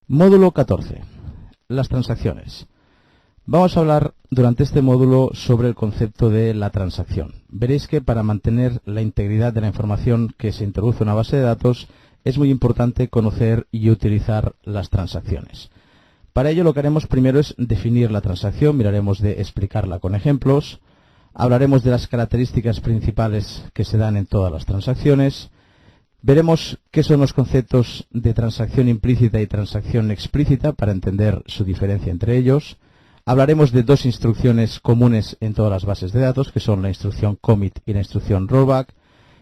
Módulo 14. Las transacciones. Vamos a hablar durante este módulo sobre el concepto de la transacción. Veréis que para mantener la integridad de la información que se introduce en una base de datos es muy importante conocer y utilizar las transacciones. Para ello lo que haremos primero es definir la transacción, miraremos de explicarla con ejemplos, hablaremos de las características principales que se dan en todas las transacciones, veremos qué son los conceptos de transacción implícita y transacción explícita para entender su diferencia entre ellos. Hablaremos de dos instrucciones comunes en todas las bases de datos, que son la instrucción commit y la instrucción rollback.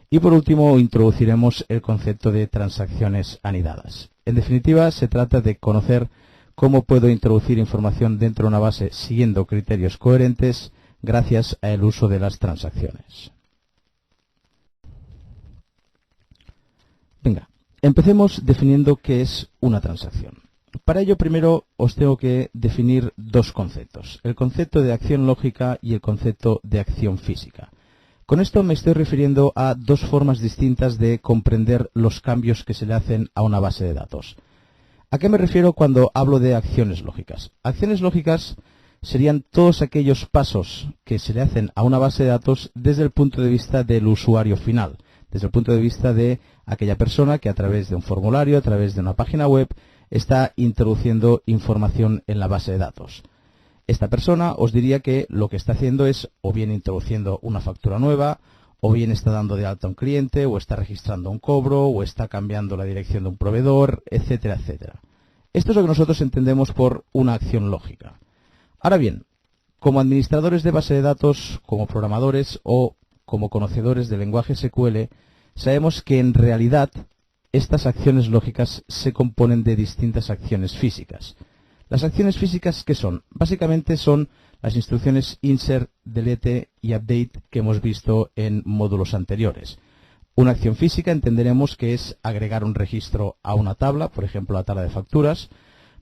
Y por último, introduciremos el concepto de transacciones anidadas. En definitiva, se trata de conocer cómo puedo introducir información dentro de una base siguiendo criterios coherentes gracias al uso de las transacciones. Venga, empecemos definiendo qué es una transacción. Para ello, primero os tengo que definir dos conceptos, el concepto de acción lógica y el concepto de acción física. Con esto me estoy refiriendo a dos formas distintas de comprender los cambios que se le hacen a una base de datos. ¿A qué me refiero cuando hablo de acciones lógicas? Acciones lógicas serían todos aquellos pasos que se le hacen a una base de datos desde el punto de vista del usuario final, desde el punto de vista de aquella persona que a través de un formulario, a través de una página web, está introduciendo información en la base de datos. Esta persona os diría que lo que está haciendo es o bien introduciendo una factura nueva, o bien está dando de alta a un cliente, o está registrando un cobro, o está cambiando la dirección de un proveedor, etcétera, etcétera. Esto es lo que nosotros entendemos por una acción lógica. Ahora bien, como administradores de base de datos, como programadores o como conocedores del lenguaje SQL, sabemos que en realidad estas acciones lógicas se componen de distintas acciones físicas. Las acciones físicas, ¿qué son? Básicamente son las instrucciones insert, delete y update que hemos visto en módulos anteriores. Una acción física entenderemos que es agregar un registro a una tabla, por ejemplo la tabla de facturas,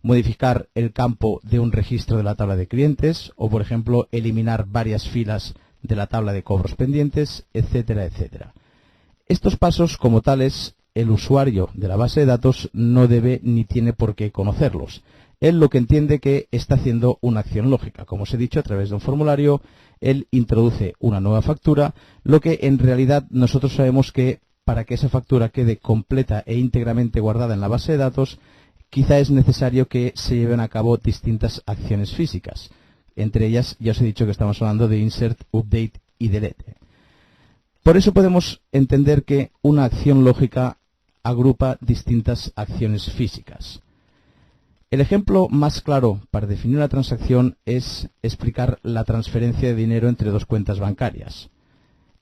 modificar el campo de un registro de la tabla de clientes o, por ejemplo, eliminar varias filas de la tabla de cobros pendientes, etcétera, etcétera. Estos pasos, como tales, el usuario de la base de datos no debe ni tiene por qué conocerlos. Él lo que entiende que está haciendo una acción lógica. Como os he dicho, a través de un formulario, él introduce una nueva factura, lo que en realidad nosotros sabemos que para que esa factura quede completa e íntegramente guardada en la base de datos, quizá es necesario que se lleven a cabo distintas acciones físicas. Entre ellas, ya os he dicho que estamos hablando de insert, update y delete. Por eso podemos entender que una acción lógica agrupa distintas acciones físicas. El ejemplo más claro para definir una transacción es explicar la transferencia de dinero entre dos cuentas bancarias.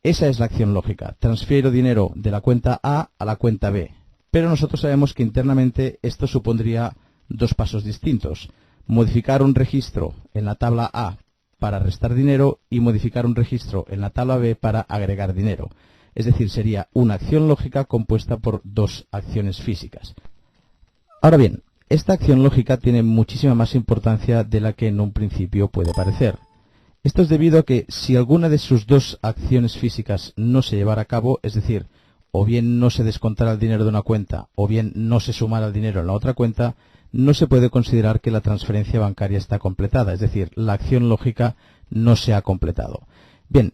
Esa es la acción lógica. Transfiero dinero de la cuenta A a la cuenta B. Pero nosotros sabemos que internamente esto supondría dos pasos distintos. Modificar un registro en la tabla A para restar dinero y modificar un registro en la tabla B para agregar dinero. Es decir, sería una acción lógica compuesta por dos acciones físicas. Ahora bien, esta acción lógica tiene muchísima más importancia de la que en un principio puede parecer. Esto es debido a que si alguna de sus dos acciones físicas no se llevara a cabo, es decir, o bien no se descontara el dinero de una cuenta, o bien no se sumara el dinero en la otra cuenta, no se puede considerar que la transferencia bancaria está completada, es decir, la acción lógica no se ha completado. Bien,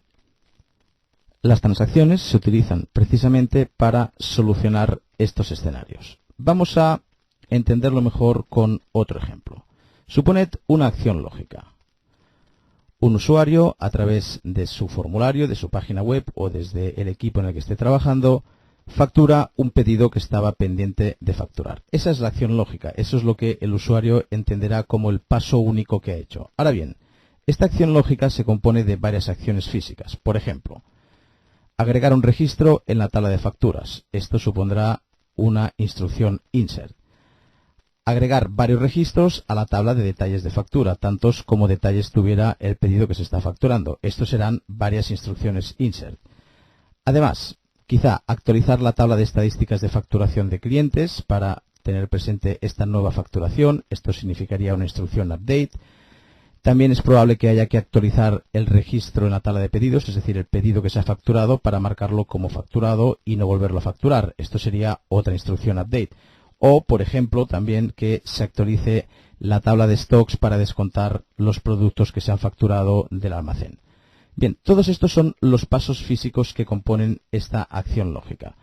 las transacciones se utilizan precisamente para solucionar estos escenarios. Vamos a entenderlo mejor con otro ejemplo. Suponed una acción lógica. Un usuario, a través de su formulario, de su página web o desde el equipo en el que esté trabajando, factura un pedido que estaba pendiente de facturar. Esa es la acción lógica. Eso es lo que el usuario entenderá como el paso único que ha hecho. Ahora bien, esta acción lógica se compone de varias acciones físicas. Por ejemplo, agregar un registro en la tabla de facturas. Esto supondrá una instrucción insert. Agregar varios registros a la tabla de detalles de factura, tantos como detalles tuviera el pedido que se está facturando. Estos serán varias instrucciones insert. Además, quizá actualizar la tabla de estadísticas de facturación de clientes para tener presente esta nueva facturación. Esto significaría una instrucción update. También es probable que haya que actualizar el registro en la tabla de pedidos, es decir, el pedido que se ha facturado para marcarlo como facturado y no volverlo a facturar. Esto sería otra instrucción update. O, por ejemplo, también que se actualice la tabla de stocks para descontar los productos que se han facturado del almacén. Bien, todos estos son los pasos físicos que componen esta acción lógica.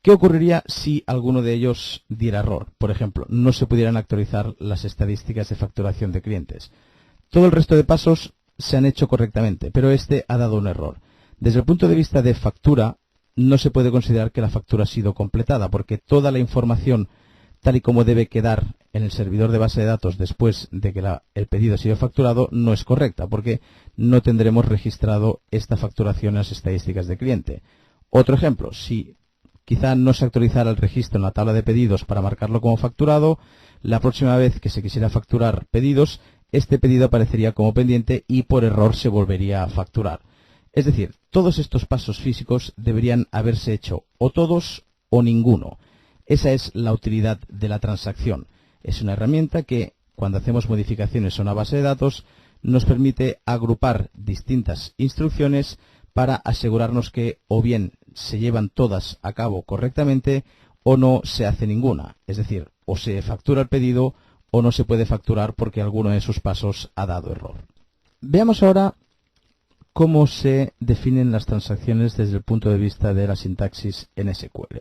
¿Qué ocurriría si alguno de ellos diera error? Por ejemplo, no se pudieran actualizar las estadísticas de facturación de clientes. Todo el resto de pasos se han hecho correctamente, pero este ha dado un error. Desde el punto de vista de factura, no se puede considerar que la factura ha sido completada, porque toda la información tal y como debe quedar en el servidor de base de datos después de que el pedido ha sido facturado no es correcta, porque no tendremos registrado esta facturación en las estadísticas de cliente. Otro ejemplo, si quizá no se actualizara el registro en la tabla de pedidos para marcarlo como facturado, la próxima vez que se quisiera facturar pedidos, este pedido aparecería como pendiente y por error se volvería a facturar. Es decir, todos estos pasos físicos deberían haberse hecho o todos o ninguno. Esa es la utilidad de la transacción. Es una herramienta que, cuando hacemos modificaciones a una base de datos, nos permite agrupar distintas instrucciones para asegurarnos que o bien se llevan todas a cabo correctamente o no se hace ninguna. Es decir, o se factura el pedido o no se puede facturar porque alguno de sus pasos ha dado error. Veamos ahora cómo se definen las transacciones desde el punto de vista de la sintaxis en SQL.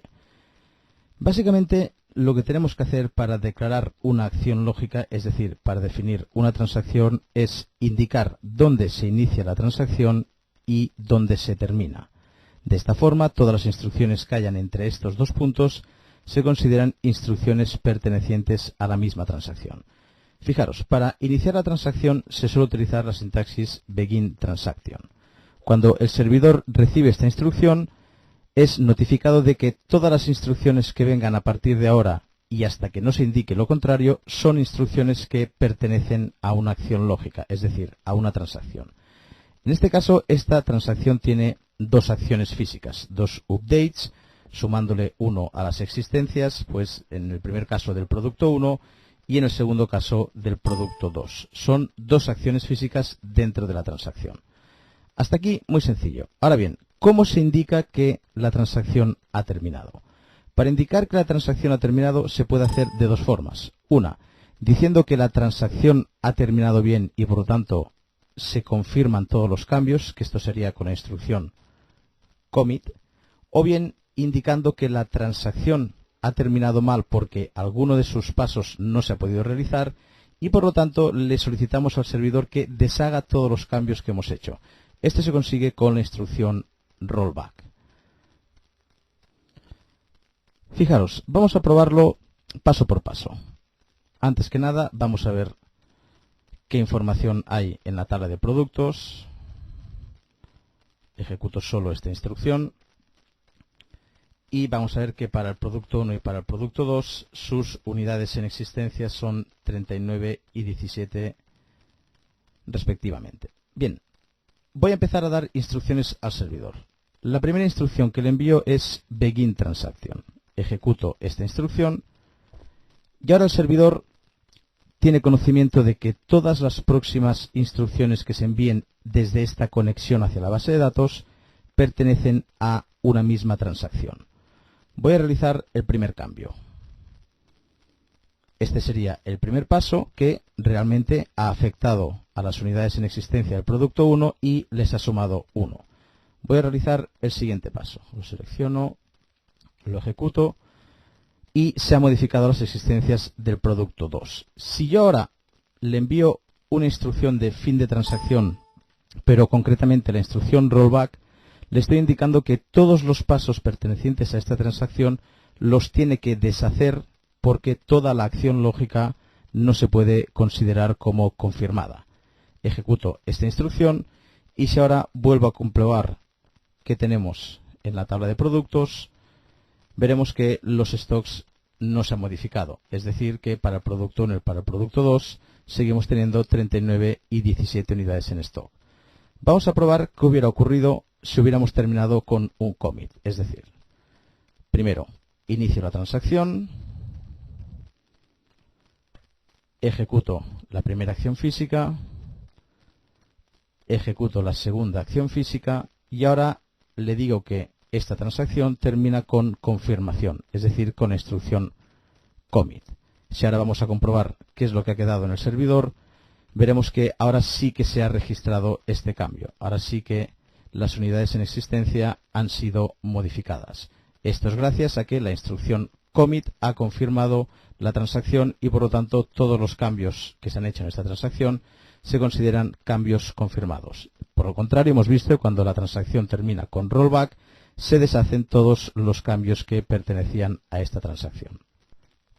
Básicamente, lo que tenemos que hacer para declarar una acción lógica, es decir, para definir una transacción, es indicar dónde se inicia la transacción y dónde se termina. De esta forma, todas las instrucciones que hayan entre estos dos puntos se consideran instrucciones pertenecientes a la misma transacción. Fijaros, para iniciar la transacción se suele utilizar la sintaxis begin transaction. Cuando el servidor recibe esta instrucción, es notificado de que todas las instrucciones que vengan a partir de ahora y hasta que no se indique lo contrario son instrucciones que pertenecen a una acción lógica, es decir, a una transacción. En este caso, esta transacción tiene dos acciones físicas, dos updates, sumándole uno a las existencias, pues en el primer caso del producto 1 y en el segundo caso del producto 2. Son dos acciones físicas dentro de la transacción. Hasta aquí muy sencillo. Ahora bien, ¿cómo se indica que la transacción ha terminado? Para indicar que la transacción ha terminado se puede hacer de dos formas. Una, diciendo que la transacción ha terminado bien y por lo tanto se confirman todos los cambios, que esto sería con la instrucción commit, o bien indicando que la transacción ha terminado mal porque alguno de sus pasos no se ha podido realizar y por lo tanto le solicitamos al servidor que deshaga todos los cambios que hemos hecho. Esto se consigue con la instrucción rollback. Fijaros, vamos a probarlo paso por paso. Antes que nada, vamos a ver qué información hay en la tabla de productos. Ejecuto solo esta instrucción. Y vamos a ver que para el producto 1 y para el producto 2 sus unidades en existencia son 39 y 17 respectivamente. Bien, voy a empezar a dar instrucciones al servidor. La primera instrucción que le envío es begin transaction. Ejecuto esta instrucción y ahora el servidor tiene conocimiento de que todas las próximas instrucciones que se envíen desde esta conexión hacia la base de datos pertenecen a una misma transacción. Voy a realizar el primer cambio. Este sería el primer paso que realmente ha afectado a las unidades en existencia del producto 1 y les ha sumado 1. Voy a realizar el siguiente paso. Lo selecciono, lo ejecuto y se han modificado las existencias del producto 2. Si yo ahora le envío una instrucción de fin de transacción, pero concretamente la instrucción rollback, le estoy indicando que todos los pasos pertenecientes a esta transacción los tiene que deshacer porque toda la acción lógica no se puede considerar como confirmada. Ejecuto esta instrucción y si ahora vuelvo a comprobar que tenemos en la tabla de productos, veremos que los stocks no se han modificado. Es decir, que para el producto 1 y para el producto 2 seguimos teniendo 39 y 17 unidades en stock. Vamos a probar qué hubiera ocurrido si hubiéramos terminado con un commit. Es decir, primero, inicio la transacción, ejecuto la primera acción física, ejecuto la segunda acción física y ahora le digo que esta transacción termina con confirmación, es decir, con la instrucción commit. Si ahora vamos a comprobar qué es lo que ha quedado en el servidor, veremos que ahora sí que se ha registrado este cambio. Ahora sí que las unidades en existencia han sido modificadas. Esto es gracias a que la instrucción commit ha confirmado la transacción y por lo tanto todos los cambios que se han hecho en esta transacción se consideran cambios confirmados. Por lo contrario, hemos visto que cuando la transacción termina con rollback, se deshacen todos los cambios que pertenecían a esta transacción.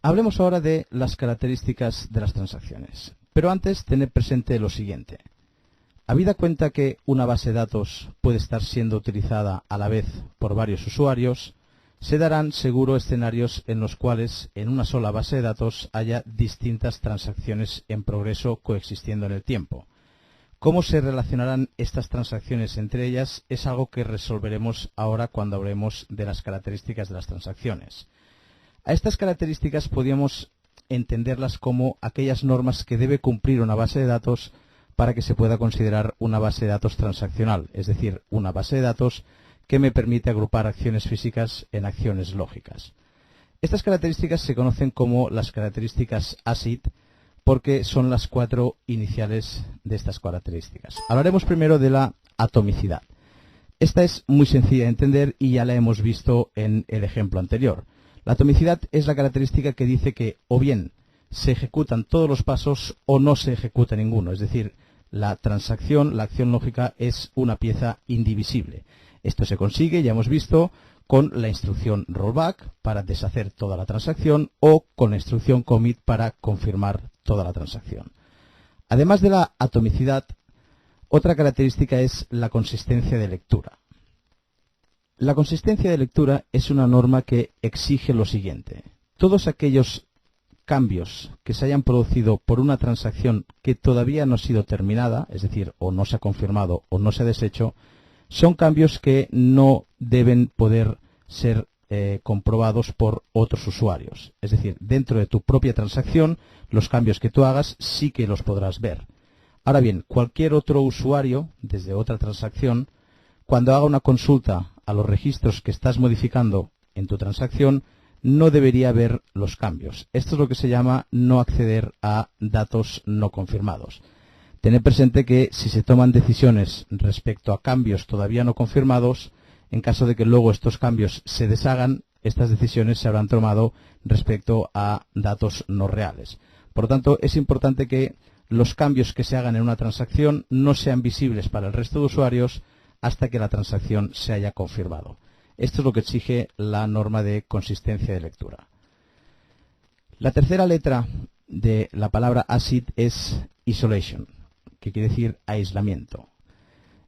Hablemos ahora de las características de las transacciones. Pero antes, tened presente lo siguiente. Habida cuenta que una base de datos puede estar siendo utilizada a la vez por varios usuarios, se darán seguro escenarios en los cuales en una sola base de datos haya distintas transacciones en progreso coexistiendo en el tiempo. Cómo se relacionarán estas transacciones entre ellas es algo que resolveremos ahora cuando hablemos de las características de las transacciones. A estas características podríamos entenderlas como aquellas normas que debe cumplir una base de datos para que se pueda considerar una base de datos transaccional, es decir, una base de datos que me permite agrupar acciones físicas en acciones lógicas. Estas características se conocen como las características ACID porque son las 4 iniciales de estas características. Hablaremos primero de la atomicidad. Esta es muy sencilla de entender y ya la hemos visto en el ejemplo anterior. La atomicidad es la característica que dice que o bien se ejecutan todos los pasos o no se ejecuta ninguno. Es decir, la transacción, la acción lógica, es una pieza indivisible. Esto se consigue, ya hemos visto, con la instrucción rollback para deshacer toda la transacción o con la instrucción commit para confirmar toda la transacción. Además de la atomicidad, otra característica es la consistencia de lectura. La consistencia de lectura es una norma que exige lo siguiente. Todos aquellos cambios que se hayan producido por una transacción que todavía no ha sido terminada, es decir, o no se ha confirmado o no se ha deshecho, son cambios que no deben poder ser comprobados por otros usuarios. Es decir, dentro de tu propia transacción, los cambios que tú hagas sí que los podrás ver. Ahora bien, cualquier otro usuario, desde otra transacción, cuando haga una consulta a los registros que estás modificando en tu transacción, no debería ver los cambios. Esto es lo que se llama no acceder a datos no confirmados. Tened presente que si se toman decisiones respecto a cambios todavía no confirmados, en caso de que luego estos cambios se deshagan, estas decisiones se habrán tomado respecto a datos no reales. Por lo tanto, es importante que los cambios que se hagan en una transacción no sean visibles para el resto de usuarios hasta que la transacción se haya confirmado. Esto es lo que exige la norma de consistencia de lectura. La tercera letra de la palabra ACID es isolation, que quiere decir aislamiento.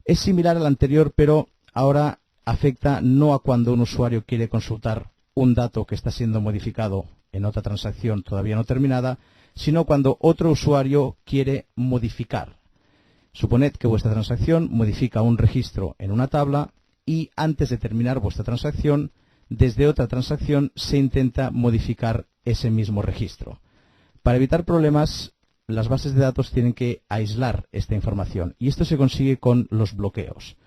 Es similar al anterior, pero ahora afecta no a cuando un usuario quiere consultar un dato que está siendo modificado en otra transacción todavía no terminada, sino cuando otro usuario quiere modificar. Suponed que vuestra transacción modifica un registro en una tabla y antes de terminar vuestra transacción, desde otra transacción se intenta modificar ese mismo registro. Para evitar problemas, las bases de datos tienen que aislar esta información y esto se consigue con los bloqueos.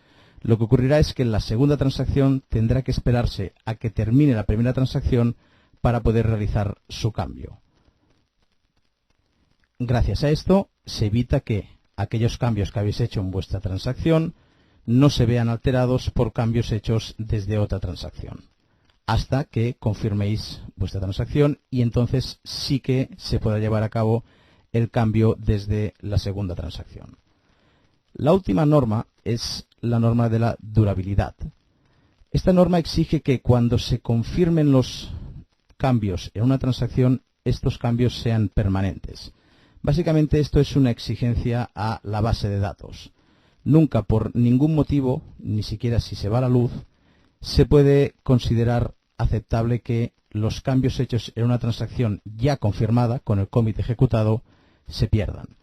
Lo que ocurrirá es que la segunda transacción tendrá que esperarse a que termine la primera transacción para poder realizar su cambio. Gracias a esto se evita que aquellos cambios que habéis hecho en vuestra transacción no se vean alterados por cambios hechos desde otra transacción, hasta que confirméis vuestra transacción y entonces sí que se pueda llevar a cabo el cambio desde la segunda transacción. La última norma es la norma de la durabilidad. Esta norma exige que cuando se confirmen los cambios en una transacción, estos cambios sean permanentes. Básicamente esto es una exigencia a la base de datos. Nunca, por ningún motivo, ni siquiera si se va la luz, se puede considerar aceptable que los cambios hechos en una transacción ya confirmada, con el commit ejecutado, se pierdan.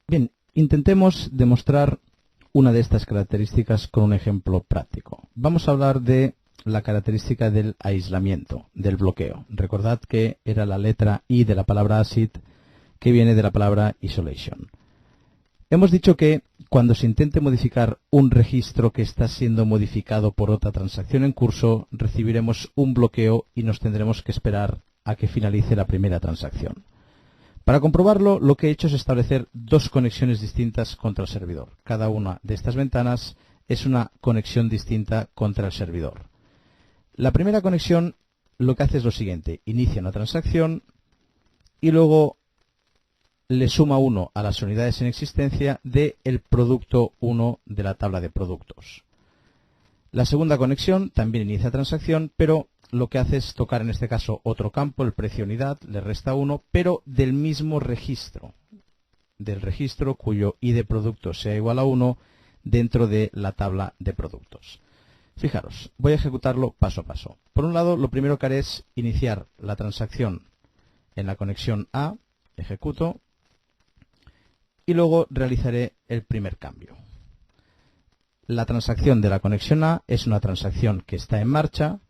Bien, intentemos demostrar una de estas características con un ejemplo práctico. Vamos a hablar de la característica del aislamiento, del bloqueo. Recordad que era la letra I de la palabra ACID, que viene de la palabra isolation. Hemos dicho que cuando se intente modificar un registro que está siendo modificado por otra transacción en curso, recibiremos un bloqueo y nos tendremos que esperar a que finalice la primera transacción. Para comprobarlo, lo que he hecho es establecer dos conexiones distintas contra el servidor. Cada una de estas ventanas es una conexión distinta contra el servidor. La primera conexión lo que hace es lo siguiente: inicia una transacción y luego le suma 1 a las unidades en existencia del producto 1 de la tabla de productos. La segunda conexión también inicia transacción, pero lo que hace es tocar en este caso otro campo, el precio unidad, le resta 1, pero del mismo registro, del registro cuyo ID de producto sea igual a 1 dentro de la tabla de productos. Fijaros, voy a ejecutarlo paso a paso. Por un lado, lo primero que haré es iniciar la transacción en la conexión A, ejecuto, y luego realizaré el primer cambio. La transacción de la conexión A es una transacción que está en marcha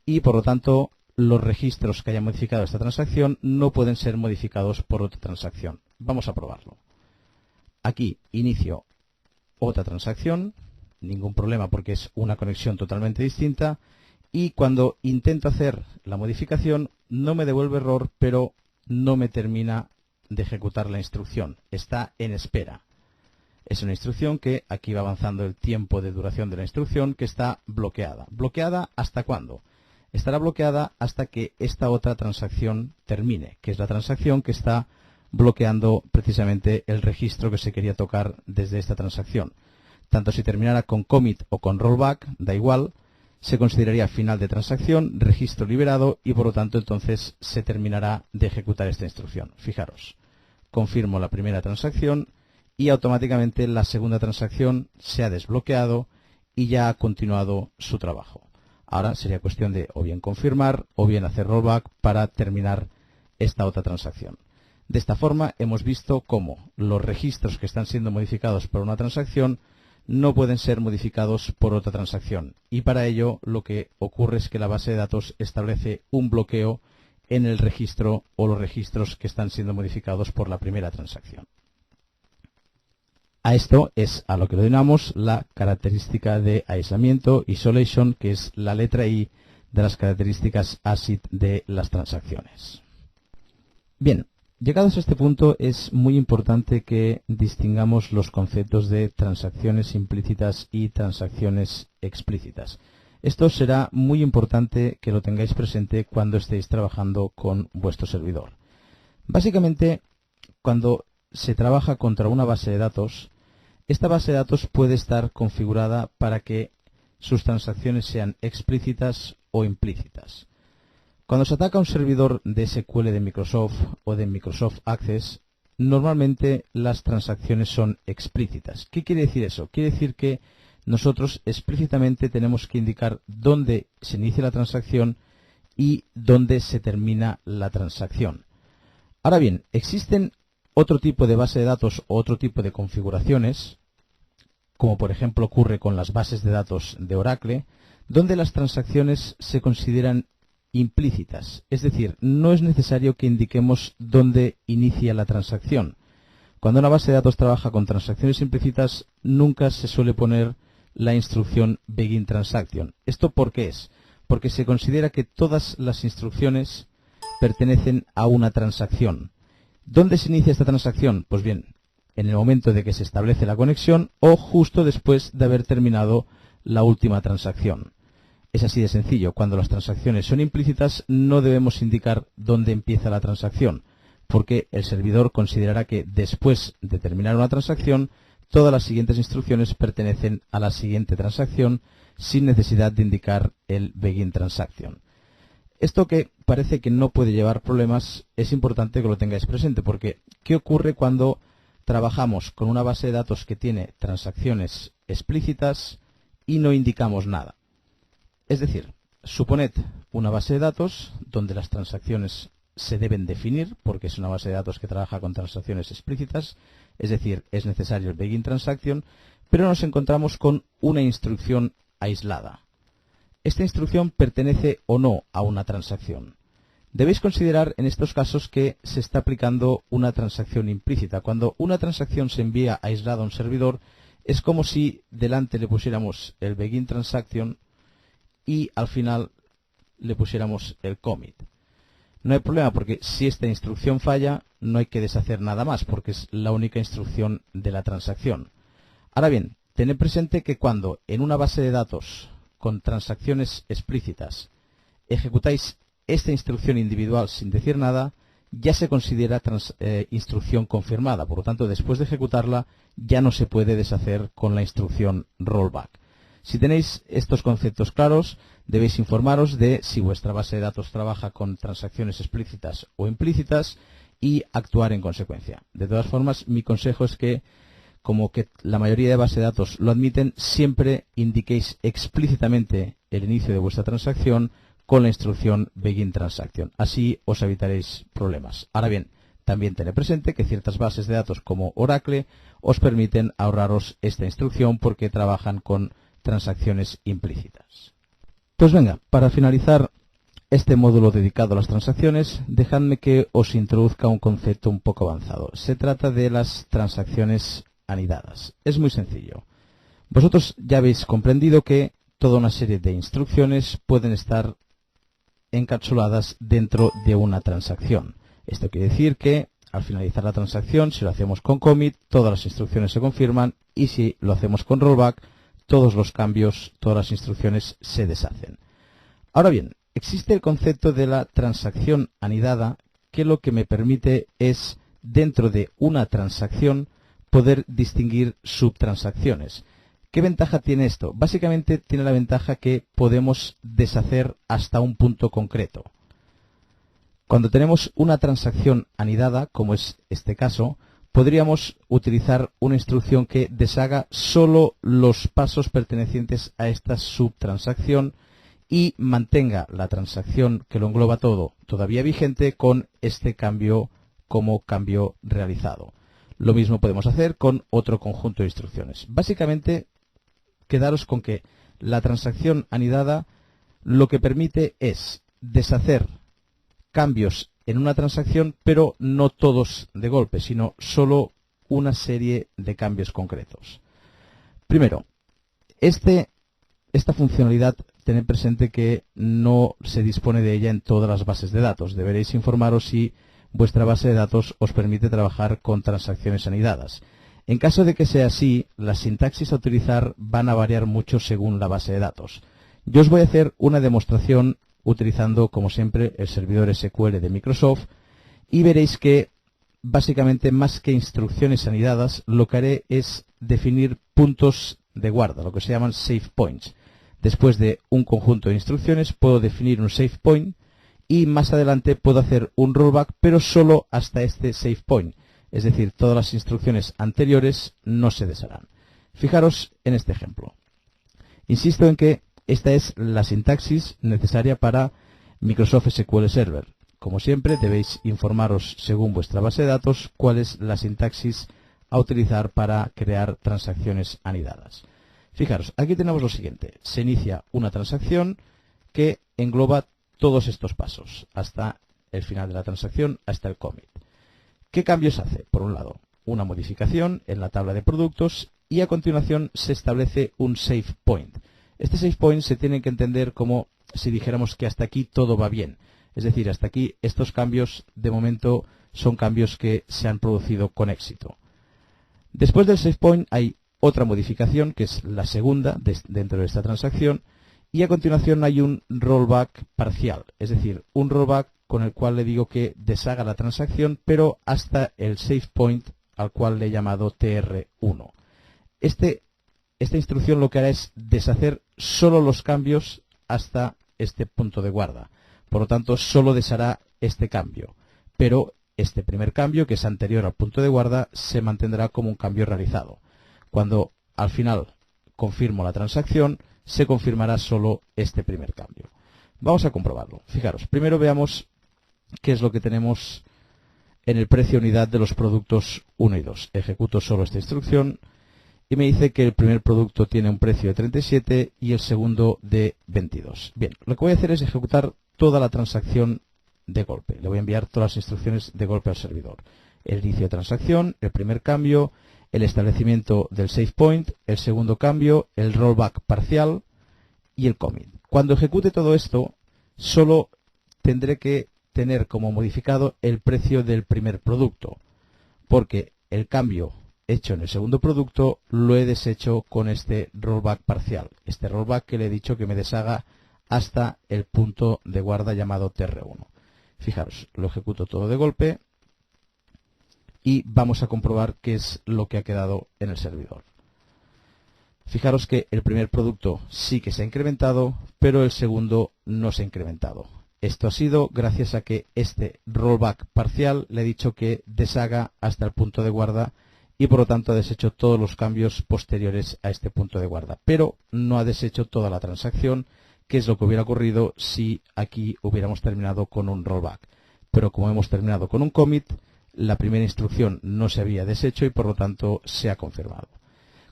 y por lo tanto los registros que haya modificado esta transacción no pueden ser modificados por otra transacción. Vamos a probarlo. Aquí inicio otra transacción, ningún problema porque es una conexión totalmente distinta, y cuando intento hacer la modificación no me devuelve error, pero no me termina de ejecutar la instrucción, está en espera. Es una instrucción que aquí va avanzando el tiempo de duración de la instrucción, que está bloqueada. ¿Bloqueada hasta cuándo? Estará bloqueada hasta que esta otra transacción termine, que es la transacción que está bloqueando precisamente el registro que se quería tocar desde esta transacción. Tanto si terminara con commit o con rollback, da igual, se consideraría final de transacción, registro liberado y por lo tanto entonces se terminará de ejecutar esta instrucción. Fijaros, confirmo la primera transacción y automáticamente la segunda transacción se ha desbloqueado y ya ha continuado su trabajo. Ahora sería cuestión de o bien confirmar o bien hacer rollback para terminar esta otra transacción. De esta forma hemos visto cómo los registros que están siendo modificados por una transacción no pueden ser modificados por otra transacción, y para ello lo que ocurre es que la base de datos establece un bloqueo en el registro o los registros que están siendo modificados por la primera transacción. A esto es a lo que le denominamos la característica de aislamiento, isolation, que es la letra I de las características ACID de las transacciones. Bien, llegados a este punto es muy importante que distingamos los conceptos de transacciones implícitas y transacciones explícitas. Esto será muy importante que lo tengáis presente cuando estéis trabajando con vuestro servidor. Básicamente, cuando se trabaja contra una base de datos, esta base de datos puede estar configurada para que sus transacciones sean explícitas o implícitas. Cuando se ataca un servidor de SQL de Microsoft o de Microsoft Access, normalmente las transacciones son explícitas. ¿Qué quiere decir eso? Quiere decir que nosotros explícitamente tenemos que indicar dónde se inicia la transacción y dónde se termina la transacción. Ahora bien, existen otro tipo de base de datos o otro tipo de configuraciones, como por ejemplo ocurre con las bases de datos de Oracle, donde las transacciones se consideran implícitas, es decir, no es necesario que indiquemos dónde inicia la transacción. Cuando una base de datos trabaja con transacciones implícitas, nunca se suele poner la instrucción begin transaction. ¿Esto por qué es? Porque se considera que todas las instrucciones pertenecen a una transacción. ¿Dónde se inicia esta transacción? Pues bien, en el momento de que se establece la conexión o justo después de haber terminado la última transacción. Es así de sencillo. Cuando las transacciones son implícitas no debemos indicar dónde empieza la transacción, porque el servidor considerará que después de terminar una transacción, todas las siguientes instrucciones pertenecen a la siguiente transacción sin necesidad de indicar el begin transaction. Esto, que parece que no puede llevar problemas, es importante que lo tengáis presente, porque ¿qué ocurre cuando trabajamos con una base de datos que tiene transacciones explícitas y no indicamos nada? Es decir, suponed una base de datos donde las transacciones se deben definir, porque es una base de datos que trabaja con transacciones explícitas, es decir, es necesario el begin transaction, pero nos encontramos con una instrucción aislada. ¿Esta instrucción pertenece o no a una transacción? Debéis considerar en estos casos que se está aplicando una transacción implícita. Cuando una transacción se envía aislada a un servidor, es como si delante le pusiéramos el begin transaction y al final le pusiéramos el commit. No hay problema porque si esta instrucción falla no hay que deshacer nada más porque es la única instrucción de la transacción. Ahora bien, tened presente que cuando en una base de datos con transacciones explícitas ejecutáis esta instrucción individual sin decir nada, ya se considera instrucción confirmada. Por lo tanto, después de ejecutarla, ya no se puede deshacer con la instrucción rollback. Si tenéis estos conceptos claros, debéis informaros de si vuestra base de datos trabaja con transacciones explícitas o implícitas y actuar en consecuencia. De todas formas, mi consejo es que, como que la mayoría de bases de datos lo admiten, siempre indiquéis explícitamente el inicio de vuestra transacción con la instrucción begin transaction. Así os evitaréis problemas. Ahora bien, también tened presente que ciertas bases de datos como Oracle os permiten ahorraros esta instrucción porque trabajan con transacciones implícitas. Pues venga, para finalizar este módulo dedicado a las transacciones, dejadme que os introduzca un concepto un poco avanzado. Se trata de las transacciones anidadas. Es muy sencillo. Vosotros ya habéis comprendido que toda una serie de instrucciones pueden estar encapsuladas dentro de una transacción. Esto quiere decir que al finalizar la transacción, si lo hacemos con commit, todas las instrucciones se confirman y si lo hacemos con rollback, todos los cambios, todas las instrucciones se deshacen. Ahora bien, existe el concepto de la transacción anidada que lo que me permite es, dentro de una transacción, poder distinguir subtransacciones. ¿Qué ventaja tiene esto? Básicamente tiene la ventaja que podemos deshacer hasta un punto concreto. Cuando tenemos una transacción anidada, como es este caso, podríamos utilizar una instrucción que deshaga solo los pasos pertenecientes a esta subtransacción y mantenga la transacción que lo engloba todo todavía vigente con este cambio como cambio realizado. Lo mismo podemos hacer con otro conjunto de instrucciones. Básicamente, quedaros con que la transacción anidada lo que permite es deshacer cambios en una transacción, pero no todos de golpe, sino solo una serie de cambios concretos. Primero, esta funcionalidad, tened presente que no se dispone de ella en todas las bases de datos. Deberéis informaros si vuestra base de datos os permite trabajar con transacciones anidadas. En caso de que sea así, las sintaxis a utilizar van a variar mucho según la base de datos. Yo os voy a hacer una demostración utilizando, como siempre, el servidor SQL de Microsoft y veréis que, básicamente, más que instrucciones anidadas, lo que haré es definir puntos de guarda, lo que se llaman save points. Después de un conjunto de instrucciones, puedo definir un save point y más adelante puedo hacer un rollback, pero solo hasta este save point. Es decir, todas las instrucciones anteriores no se desharán. Fijaros en este ejemplo. Insisto en que esta es la sintaxis necesaria para Microsoft SQL Server. Como siempre, debéis informaros según vuestra base de datos cuál es la sintaxis a utilizar para crear transacciones anidadas. Fijaros, aquí tenemos lo siguiente. Se inicia una transacción que engloba todos estos pasos, hasta el final de la transacción, hasta el commit. ¿Qué cambios hace? Por un lado, una modificación en la tabla de productos y a continuación se establece un save point. Este save point se tiene que entender como si dijéramos que hasta aquí todo va bien. Es decir, hasta aquí estos cambios de momento son cambios que se han producido con éxito. Después del save point hay otra modificación que es la segunda dentro de esta transacción y a continuación hay un rollback parcial. Es decir, un rollback con el cual le digo que deshaga la transacción pero hasta el save point al cual le he llamado tr1. Esta instrucción lo que hará es deshacer solo los cambios hasta este punto de guarda. Por lo tanto, solo deshará este cambio. Pero este primer cambio, que es anterior al punto de guarda, se mantendrá como un cambio realizado. Cuando al final confirmo la transacción, se confirmará solo este primer cambio. Vamos a comprobarlo. Fijaros, primero veamos qué es lo que tenemos en el precio unidad de los productos 1 y 2. Ejecuto solo esta instrucción. Y me dice que el primer producto tiene un precio de 37 y el segundo de 22. Bien, lo que voy a hacer es ejecutar toda la transacción de golpe. Le voy a enviar todas las instrucciones de golpe al servidor. El inicio de transacción, el primer cambio, el establecimiento del save point, el segundo cambio, el rollback parcial y el commit. Cuando ejecute todo esto, solo tendré que tener como modificado el precio del primer producto, porque el cambio hecho en el segundo producto lo he deshecho con este rollback parcial, este rollback que le he dicho que me deshaga hasta el punto de guarda llamado TR1. Fijaros, lo ejecuto todo de golpe y vamos a comprobar qué es lo que ha quedado en el servidor. Fijaros que el primer producto sí que se ha incrementado, pero el segundo no se ha incrementado. Esto ha sido gracias a que este rollback parcial le he dicho que deshaga hasta el punto de guarda y por lo tanto ha deshecho todos los cambios posteriores a este punto de guarda, pero no ha deshecho toda la transacción, que es lo que hubiera ocurrido si aquí hubiéramos terminado con un rollback. Pero como hemos terminado con un commit, la primera instrucción no se había deshecho y por lo tanto se ha confirmado.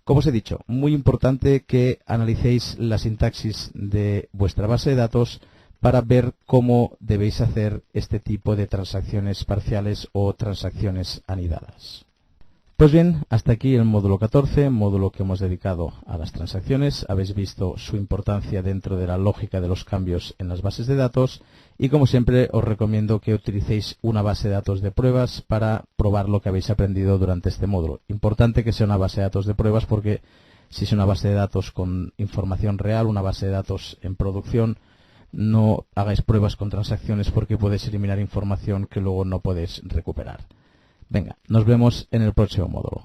Como os he dicho, muy importante que analicéis la sintaxis de vuestra base de datos para ver cómo debéis hacer este tipo de transacciones parciales o transacciones anidadas. Pues bien, hasta aquí el módulo 14, módulo que hemos dedicado a las transacciones. Habéis visto su importancia dentro de la lógica de los cambios en las bases de datos y como siempre os recomiendo que utilicéis una base de datos de pruebas para probar lo que habéis aprendido durante este módulo. Importante que sea una base de datos de pruebas porque si es una base de datos con información real, una base de datos en producción, no hagáis pruebas con transacciones porque podéis eliminar información que luego no podéis recuperar. Venga, nos vemos en el próximo módulo.